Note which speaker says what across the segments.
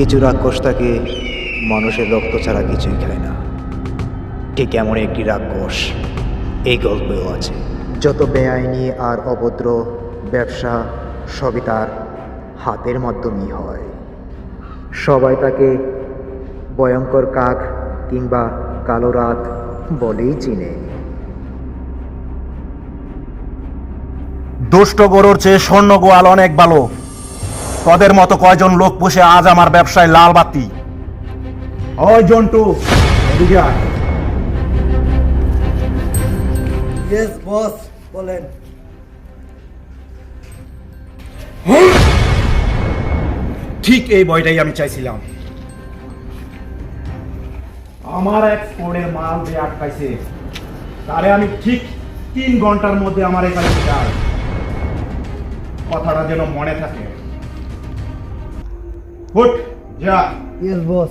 Speaker 1: কিছু রাক্ষস থাকে মানুষের রক্ত ছাড়া কিছুই খায় না। ঠিক এমন একটি রাক্ষস এই গল্পেও আছে। যত বেআইনি আর অভদ্র ব্যবসা সবই তার হাতের মাধ্যমেই হয়। সবাই তাকে ভয়ঙ্কর কাক কিংবা কালো রাত বলেই চিনে।
Speaker 2: দুষ্ট গরুর চেয়ে স্বর্ণ গোয়াল অনেক ভালো। তোদের মতো কয়জন লোক পুষে আজ আমার ব্যবসায় লাল বাতি। ওই জন্টু, এদিকে আয়।
Speaker 3: ইয়েস বস, বলেন।
Speaker 2: ঠিক এই বইটাই আমি চাইছিলাম। আমার এক্সপোর্টের মাল যে আটকাইছে তারে আমি ঠিক 3 ঘন্টার মধ্যে আমার এখানে চাই। কথাটা যেন মনে থাকে। উঠ, যা।
Speaker 3: Yes boss.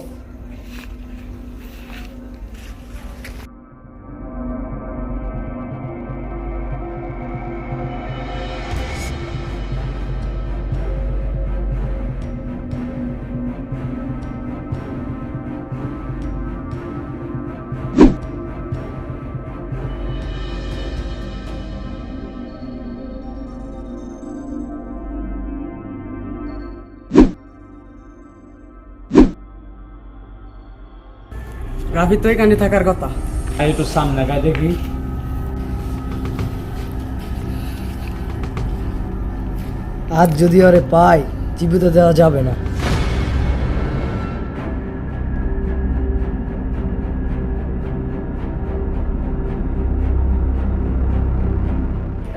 Speaker 3: রাফি তো এখানে থাকার কথা।
Speaker 4: একটু সামনে গা দেখি।
Speaker 3: আজ যদি ওরে পাই, জীবিত দেওয়া যাবে না।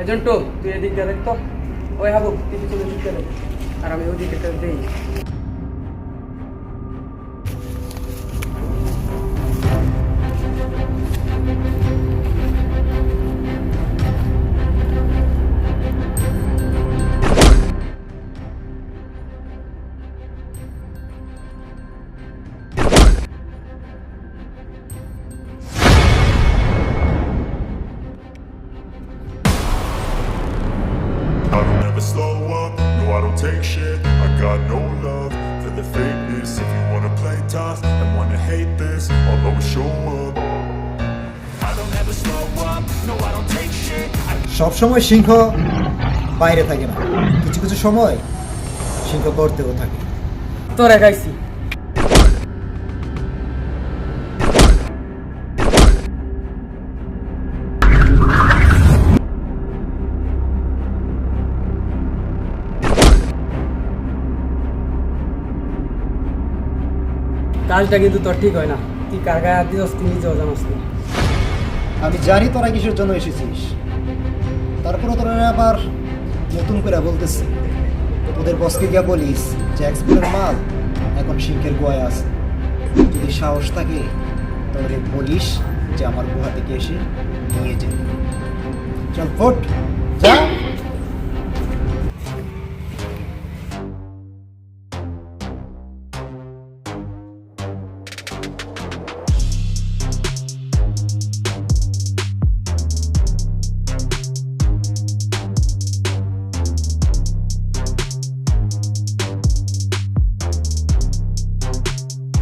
Speaker 5: এজেন্ট তুই এদিক দিয়ে দেখতো। ওই হাবু তুই পিছনে দিক দিয়ে দেখ, আর আমি ওদিকে দেই।
Speaker 6: I don't ever slow up, no I don't take shit. I got no love for the fakeness. If you wanna play tough and wanna hate this, I'll always show up. I don't ever slow up, no I don't take shit.
Speaker 1: সব সময় সিংহ বাইরে থাকে না, কিছু কিছু সময় সিংহ করতেও থাকে।
Speaker 5: তোরে গাইছি। কাজটা কিন্তু তোর ঠিক হয় না। তুই কার গায়ে হাত দিস তুই নিজেও জানাস না।
Speaker 1: আমি জানি তোরা কিসের জন্য এসেছিস, তারপরে তোরা আবার নতুন করে বলতেছি। তোদের বসকে গিয়া বলিস যে এক্সপোর্টের মাল এখন সিংহের গোয়ায় আছে। যদি সাহস থাকে তাহলে বলিস যে আমার গুহা থেকে এসে নিয়ে যাবে। চল ফোট, যা।